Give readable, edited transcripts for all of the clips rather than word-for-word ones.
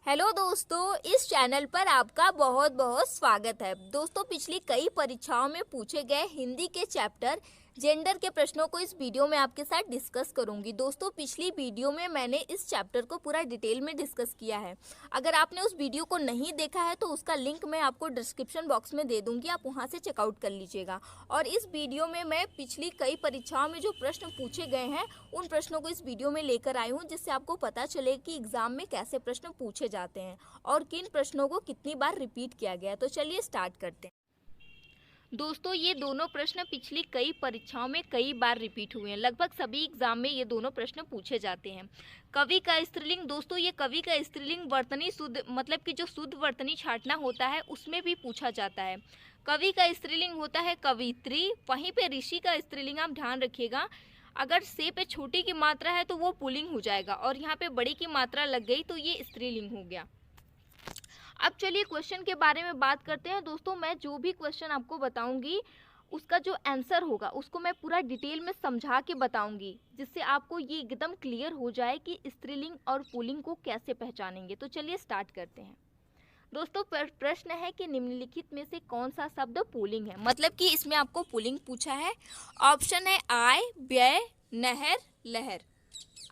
Hello दोस्तों, इस channel पर आपका बहुत बहुत स्वागत है। दोस्तों, पिछली कई परीक्षाओं में पूछे गए हिंदी के चैप्टर जेंडर के प्रश्नों को इस वीडियो में आपके साथ डिस्कस करूंगी। दोस्तों, पिछली वीडियो में मैंने इस चैप्टर को पूरा डिटेल में डिस्कस किया है। अगर आपने उस वीडियो को नहीं देखा है तो उसका लिंक मैं आपको डिस्क्रिप्शन बॉक्स में दे दूंगी, आप वहां से चेकआउट कर लीजिएगा। और इस वीडियो में मैं पिछली कई परीक्षाओं में जो प्रश्न पूछे गए हैं उन प्रश्नों को इस वीडियो में लेकर आई हूँ, जिससे आपको पता चले कि एग्जाम में कैसे प्रश्न पूछे जाते हैं और किन प्रश्नों को कितनी बार रिपीट किया गया है। तो चलिए स्टार्ट करते हैं। दोस्तों, ये दोनों प्रश्न पिछली कई परीक्षाओं में कई बार रिपीट हुए हैं। लगभग सभी एग्जाम में ये दोनों प्रश्न पूछे जाते हैं। कवि का स्त्रीलिंग, दोस्तों ये कवि का स्त्रीलिंग वर्तनी शुद्ध मतलब कि जो शुद्ध वर्तनी छांटना होता है उसमें भी पूछा जाता है। कवि का स्त्रीलिंग होता है कवित्री। वहीं पे ऋषि का स्त्रीलिंग आप ध्यान रखिएगा, अगर से पे छोटी की मात्रा है तो वो पुल्लिंग हो जाएगा और यहाँ पे बड़ी की मात्रा लग गई तो ये स्त्रीलिंग हो गया। अब चलिए क्वेश्चन के बारे में बात करते हैं। दोस्तों, मैं जो भी क्वेश्चन आपको बताऊंगी उसका जो आंसर होगा उसको मैं पूरा डिटेल में समझा के बताऊंगी, जिससे आपको ये एकदम क्लियर हो जाए कि स्त्रीलिंग और पुल्लिंग को कैसे पहचानेंगे। तो चलिए स्टार्ट करते हैं। दोस्तों, प्रश्न है कि निम्नलिखित में से कौन सा शब्द पुल्लिंग है। मतलब कि इसमें आपको पुल्लिंग पूछा है। ऑप्शन है आय, व्यय, नहर, लहर।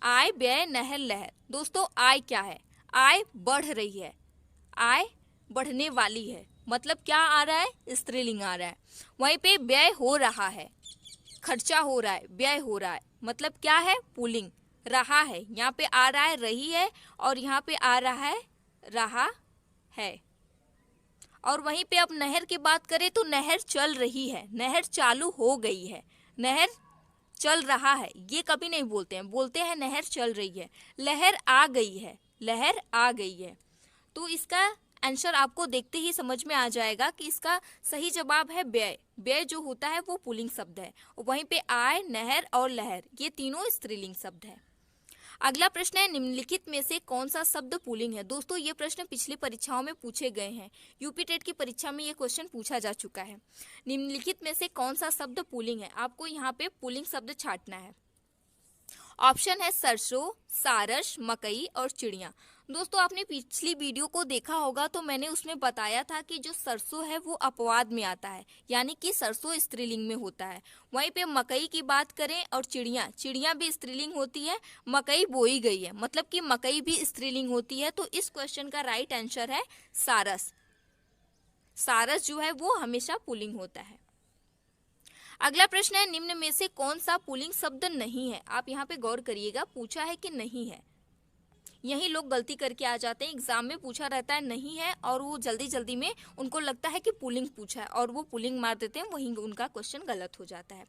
आय, व्यय, नहर, लहर। दोस्तों, आय क्या है? आय बढ़ रही है, आय बढ़ने वाली है, मतलब क्या आ रहा है? स्त्रीलिंग आ रहा है। वहीं पे व्यय हो रहा है, खर्चा हो रहा है, व्यय हो रहा है, मतलब क्या है? पुल्लिंग। रहा है, यहाँ पे आ रहा है रही है और यहाँ पे आ रहा है रहा है। और वहीं पे अब नहर की बात करें तो नहर चल रही है, नहर चालू हो गई है, नहर चल रहा है ये कभी नहीं बोलते हैं, बोलते हैं नहर चल रही है। लहर आ गई है, लहर आ गई है। तो इसका आंसर आपको देखते ही समझ में आ जाएगा कि इसका सही जवाब है व्यय। व्यय जो होता है वो पुल्लिंग शब्द है। वहीं पे आय, नहर और लहर ये तीनों स्त्रीलिंग शब्द है। अगला प्रश्न है निम्नलिखित में से कौन सा शब्द पुल्लिंग है। दोस्तों, ये प्रश्न पिछली परीक्षाओं में पूछे गए हैं। यूपी टेट की परीक्षा में ये क्वेश्चन पूछा जा चुका है। निम्नलिखित में से कौन सा शब्द पुल्लिंग है, आपको यहाँ पे पुल्लिंग शब्द छांटना है। ऑप्शन है सरसों, सारस, मकई और चिड़िया। दोस्तों, आपने पिछली वीडियो को देखा होगा तो मैंने उसमें बताया था कि जो सरसों है वो अपवाद में आता है, यानी कि सरसों स्त्रीलिंग में होता है। वहीं पे मकई की बात करें और चिड़िया, चिड़िया भी स्त्रीलिंग होती है। मकई बोई गई है, मतलब कि मकई भी स्त्रीलिंग होती है। तो इस क्वेश्चन का राइट आंसर है सारस। सारस जो है वो हमेशा पुल्लिंग होता है। अगला प्रश्न है निम्न में से कौन सा पुल्लिंग शब्द नहीं है। आप यहाँ पे गौर करिएगा, पूछा है कि नहीं है। यही लोग गलती करके आ जाते हैं, एग्जाम में पूछा रहता है नहीं है और वो जल्दी जल्दी में उनको लगता है कि पुल्लिंग पूछा है और वो पुल्लिंग मार देते हैं, वहीं उनका क्वेश्चन गलत हो जाता है।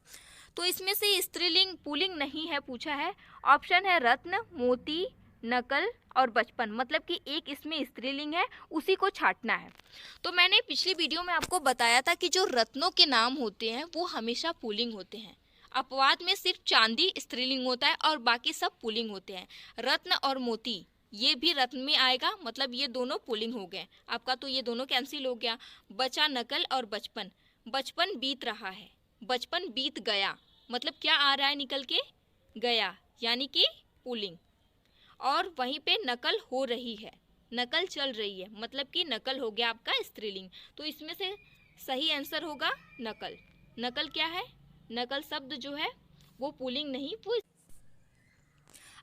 तो इसमें से स्त्रीलिंग पुल्लिंग नहीं है पूछा है। ऑप्शन है रत्न, मोती, नकल और बचपन। मतलब कि एक इसमें स्त्रीलिंग है, उसी को छांटना है। तो मैंने पिछली वीडियो में आपको बताया था कि जो रत्नों के नाम होते हैं वो हमेशा पुल्लिंग होते हैं। अपवाद में सिर्फ चांदी स्त्रीलिंग होता है और बाकी सब पुल्लिंग होते हैं। रत्न और मोती ये भी रत्न में आएगा, मतलब ये दोनों पुल्लिंग हो गए आपका, तो ये दोनों कैंसिल हो गया। बचा नकल और बचपन। बचपन बीत रहा है, बचपन बीत गया, मतलब क्या आ रहा है निकल के? गया, यानी कि पुल्लिंग। और वहीं पे नकल हो रही है, नकल चल रही है, मतलब कि नकल हो गया आपका स्त्रीलिंग। तो इसमें से सही आंसर होगा नकल। नकल क्या है? नकल शब्द जो है वो पुल्लिंग नहीं, वो।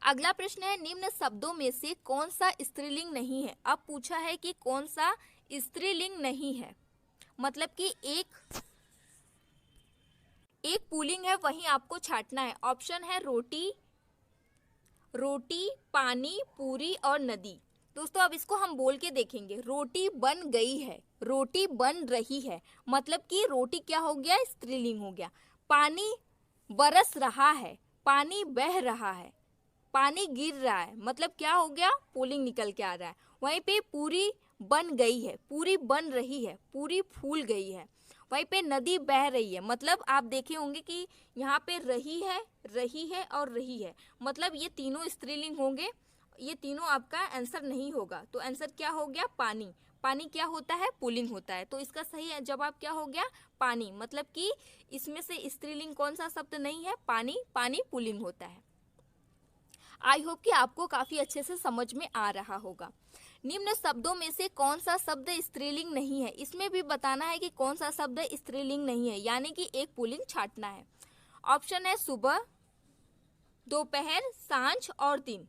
अगला प्रश्न है निम्न शब्दों में से कौन सा स्त्रीलिंग नहीं है। अब पूछा है कि कौन सा स्त्रीलिंग नहीं है, मतलब कि एक पुल्लिंग है, वहीं आपको छांटना है। ऑप्शन है रोटी, रोटी, पानी, पूरी और नदी। दोस्तों, अब इसको हम बोल के देखेंगे। रोटी बन गई है, रोटी बन रही है, मतलब कि रोटी क्या हो गया? स्त्रीलिंग हो गया। पानी बरस रहा है, पानी बह रहा है, पानी गिर रहा है, मतलब क्या हो गया? पुल्लिंग निकल के आ रहा है। वहीं पे पूरी बन गई है, पूरी बन रही है, पूरी फूल गई है। वहीं पे नदी बह रही है, मतलब आप देखे होंगे कि यहाँ पे रही है और रही है, मतलब ये तीनों स्त्रीलिंग होंगे। ये तीनों आपका आंसर नहीं होगा। तो आंसर क्या हो गया? पानी। पानी क्या होता है? पुल्लिंग होता है। तो इसका सही जवाब क्या हो गया? पानी। मतलब कि इसमें से स्त्रीलिंग कौन सा शब्द नहीं है? पानी। पानी पुल्लिंग होता है। आई होप कि आपको काफ़ी अच्छे से समझ में आ रहा होगा। निम्न शब्दों में से कौन सा शब्द स्त्रीलिंग नहीं है, इसमें भी बताना है कि कौन सा शब्द स्त्रीलिंग नहीं है, यानी कि एक पुल्लिंग छांटना है। ऑप्शन है सुबह, दोपहर, सांझ और दिन।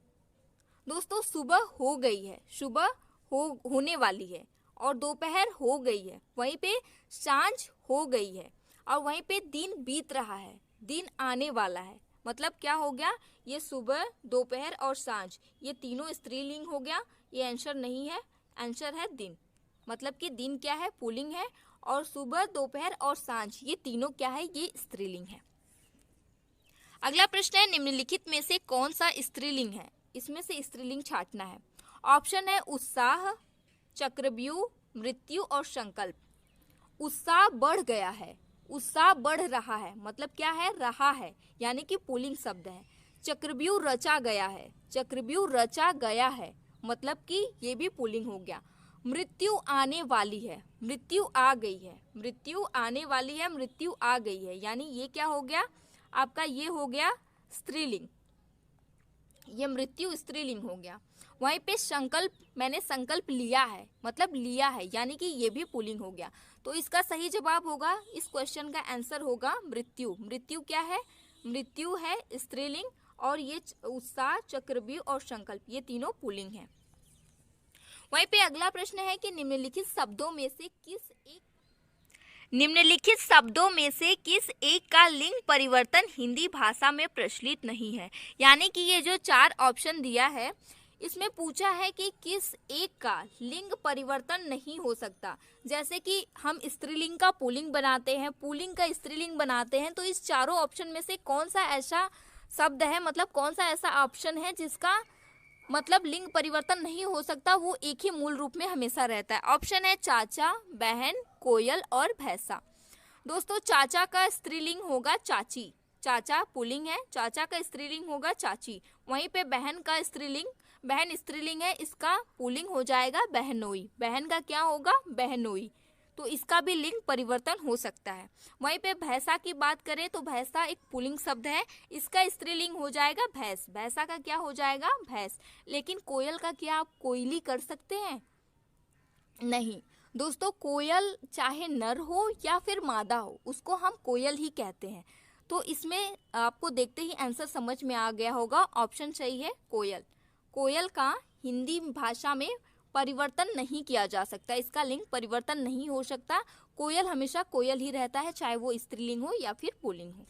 दोस्तों सुबह हो गई है, सुबह होने वाली है, और दोपहर हो गई है, वहीं पे सांझ हो गई है, और वहीं पे दिन बीत रहा है, दिन आने वाला है। मतलब क्या हो गया, ये सुबह, दोपहर और सांझ, ये तीनों स्त्रीलिंग हो गया। ये आंसर नहीं है, आंसर है दिन। मतलब कि दिन क्या है, पुल्लिंग है, और सुबह, दोपहर और सांझ ये तीनों क्या है, ये स्त्रीलिंग है। अगला प्रश्न है, निम्नलिखित में से कौन सा स्त्रीलिंग है, इसमें से स्त्रीलिंग छांटना है। ऑप्शन है उत्साह, चक्रव्यूह, मृत्यु और संकल्प। उत्साह बढ़ गया है, उत्साह बढ़ रहा है, मतलब क्या है, रहा है, यानी कि पुल्लिंग शब्द है। चक्रव्यूह रचा गया है, चक्रव्यूह रचा गया है, मतलब कि ये भी पुल्लिंग हो गया। मृत्यु आने वाली है, मृत्यु आ गई है, मृत्यु आने वाली है, मृत्यु आ गई है, यानी ये क्या हो गया आपका, ये हो गया स्त्रीलिंग, ये मृत्यु स्त्रीलिंग हो गया। वहीं पे संकल्प, मैंने संकल्प लिया है, मतलब लिया है, यानी कि ये भी पुल्लिंग हो गया। तो इसका सही जवाब होगा, इस क्वेश्चन का आंसर होगा मृत्यु। मृत्यु क्या है, मृत्यु है स्त्रीलिंग, और ये उत्साह, चक्रव्यूह और संकल्प ये तीनों पुल्लिंग है। वहीं पे अगला प्रश्न है कि निम्नलिखित शब्दों में से किस एक का लिंग परिवर्तन हिंदी भाषा में प्रचलित नहीं है। यानी कि ये जो 4 ऑप्शन दिया है, इसमें पूछा है कि किस एक का लिंग परिवर्तन नहीं हो सकता। जैसे कि हम स्त्रीलिंग का पुल्लिंग बनाते हैं, पुल्लिंग का स्त्रीलिंग बनाते हैं, तो इस चारों ऑप्शन में से कौन सा ऐसा शब्द है, मतलब कौन सा ऐसा ऑप्शन है जिसका मतलब लिंग परिवर्तन नहीं हो सकता, वो एक ही मूल रूप में हमेशा रहता है। ऑप्शन है चाचा, बहन, कोयल और भैंसा। दोस्तों चाचा का स्त्रीलिंग होगा चाची, चाचा पुल्लिंग है, चाचा का स्त्रीलिंग होगा चाची। वहीं पे बहन का स्त्रीलिंग, बहन स्त्रीलिंग है, इसका पुल्लिंग हो जाएगा बहनोई, बहन का क्या होगा, बहनोई, तो इसका भी लिंग परिवर्तन हो सकता है। वहीं पे भैंसा की बात करें तो भैंसा एक पुल्लिंग शब्द है, इसका स्त्रीलिंग हो जाएगा भैंस, भैंसा का क्या हो जाएगा, भैंस। लेकिन कोयल का क्या आप कोयली कर सकते हैं, नहीं। दोस्तों कोयल चाहे नर हो या फिर मादा हो, उसको हम कोयल ही कहते हैं। तो इसमें आपको देखते ही आंसर समझ में आ गया होगा, ऑप्शन सही है कोयल। कोयल का हिंदी भाषा में परिवर्तन नहीं किया जा सकता, इसका लिंग परिवर्तन नहीं हो सकता। कोयल हमेशा कोयल ही रहता है, चाहे वो स्त्रीलिंग हो या फिर पुल्लिंग हो।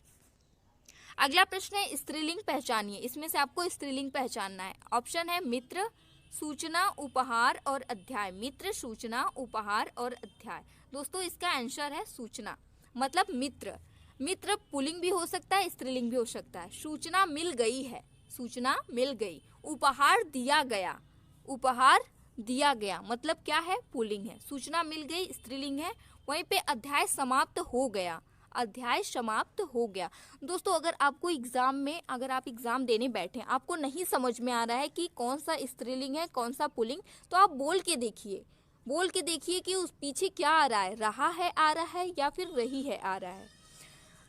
अगला प्रश्न है स्त्रीलिंग पहचानिए, इसमें से आपको स्त्रीलिंग पहचानना है। ऑप्शन है मित्र, सूचना, उपहार और अध्याय। मित्र, सूचना, उपहार और अध्याय। दोस्तों इसका आंसर है सूचना, मतलब मित्र। मित्र पुल्लिंग भी हो सकता है, स्त्रीलिंग भी हो सकता है। सूचना मिल गई है, सूचना मिल गई। उपहार दिया गया, उपहार दिया गया, मतलब क्या है, पुल्लिंग है। सूचना मिल गई स्त्रीलिंग है। वहीं पे अध्याय समाप्त हो गया, अध्याय समाप्त हो गया। दोस्तों अगर आपको एग्जाम में, अगर आप एग्जाम देने बैठे, आपको नहीं समझ में आ रहा है कि कौन सा स्त्रीलिंग है कौन सा पुल्लिंग, तो आप बोल के देखिए, बोल के देखिए कि उस पीछे क्या आ रहा है, रहा है आ रहा है या फिर रही है आ रहा है।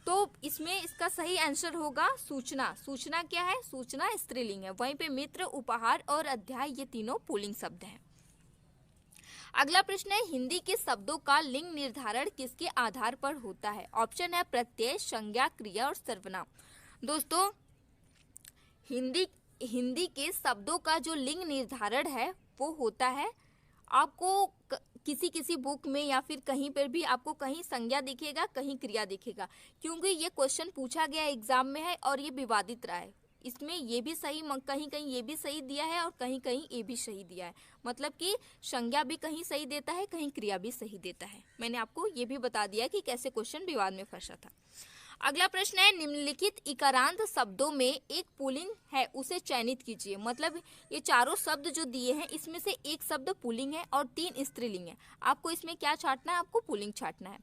तो इसमें इसका सही आंसर होगा सूचना। सूचना क्या है, सूचना स्त्रीलिंग है। वहीं पे मित्र, उपहार और अध्याय ये तीनों पुल्लिंग शब्द हैं। अगला प्रश्न है हिंदी के शब्दों का लिंग निर्धारण किसके आधार पर होता है। ऑप्शन है प्रत्यय, संज्ञा, क्रिया और सर्वनाम। दोस्तों हिंदी के शब्दों का जो लिंग निर्धारण है वो होता है, आपको किसी बुक में या फिर कहीं पर भी आपको कहीं संज्ञा दिखेगा, कहीं क्रिया दिखेगा, क्योंकि ये क्वेश्चन पूछा गया एग्जाम में है और ये विवादित रहा है। इसमें ये भी सही, कहीं कहीं ये भी सही दिया है और कहीं कहीं ये भी सही दिया है। मतलब कि संज्ञा भी कहीं सही देता है, कहीं क्रिया भी सही देता है। मैंने आपको ये भी बता दिया कि कैसे क्वेश्चन विवाद में फंसा था। अगला प्रश्न है निम्नलिखित इकारांत शब्दों में एक पुल्लिंग है उसे चयनित कीजिए। मतलब ये चारों शब्द जो दिए हैं इसमें से एक शब्द पुल्लिंग है और 3 स्त्रीलिंग है। आपको इसमें क्या छांटना है, आपको पुल्लिंग छांटना है।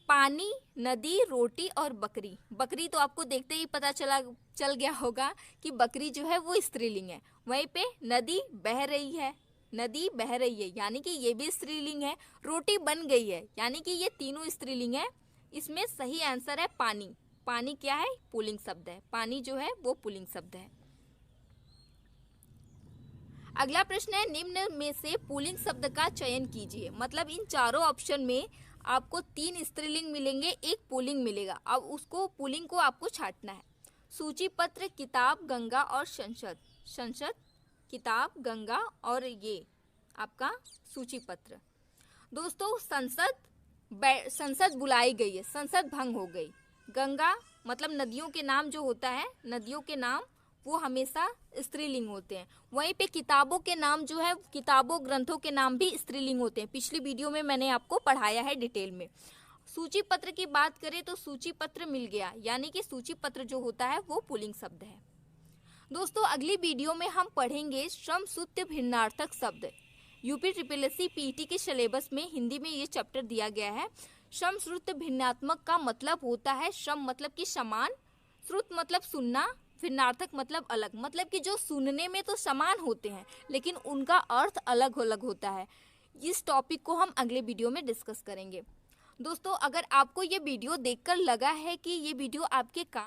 पानी, नदी, रोटी और बकरी। बकरी तो आपको देखते ही पता चल गया होगा कि बकरी जो है वो स्त्रीलिंग है। वहीं पे नदी बह रही है, नदी बह रही है यानी कि ये भी स्त्रीलिंग है। रोटी बन गई है यानी कि ये तीनों स्त्रीलिंग है। इसमें सही आंसर है पानी। पानी क्या है, पुल्लिंग शब्द है। पानी जो है वो पुल्लिंग शब्द है। अगला प्रश्न है, निम्न में से पुल्लिंग शब्द का चयन कीजिए। मतलब इन चारों ऑप्शन में आपको 3 स्त्रीलिंग मिलेंगे, एक पुल्लिंग मिलेगा। अब उसको पुल्लिंग को आपको छांटना है। सूची पत्र, किताब, गंगा और संसद। संसद, किताब, गंगा और ये आपका सूची पत्र। दोस्तों संसद बुलाई गई है, संसद भंग हो गई। गंगा मतलब नदियों के नाम जो होता है, नदियों के नाम वो हमेशा स्त्रीलिंग होते हैं। वहीं पे किताबों के नाम जो है, किताबों ग्रंथों के नाम भी स्त्रीलिंग होते हैं। पिछली वीडियो में मैंने आपको पढ़ाया है डिटेल में। सूची पत्र की बात करें तो सूची पत्र मिल गया, यानी कि सूची पत्र जो होता है वो पुल्लिंग शब्द है। दोस्तों अगली वीडियो में हम पढ़ेंगे श्रम सूत्र भिन्नार्थक शब्द। यूपी ट्रिपल पीटी के सिलेबस में हिंदी में ये चैप्टर दिया गया है। श्रम श्रुत भिन्नात्मक का मतलब होता है, श्रम मतलब कि समान, श्रुत मतलब सुनना, भिन्नार्थक मतलब अलग। मतलब कि जो सुनने में तो समान होते हैं लेकिन उनका अर्थ अलग अलग होता है। इस टॉपिक को हम अगले वीडियो में डिस्कस करेंगे। दोस्तों अगर आपको ये वीडियो देखकर लगा है कि ये वीडियो आपके काम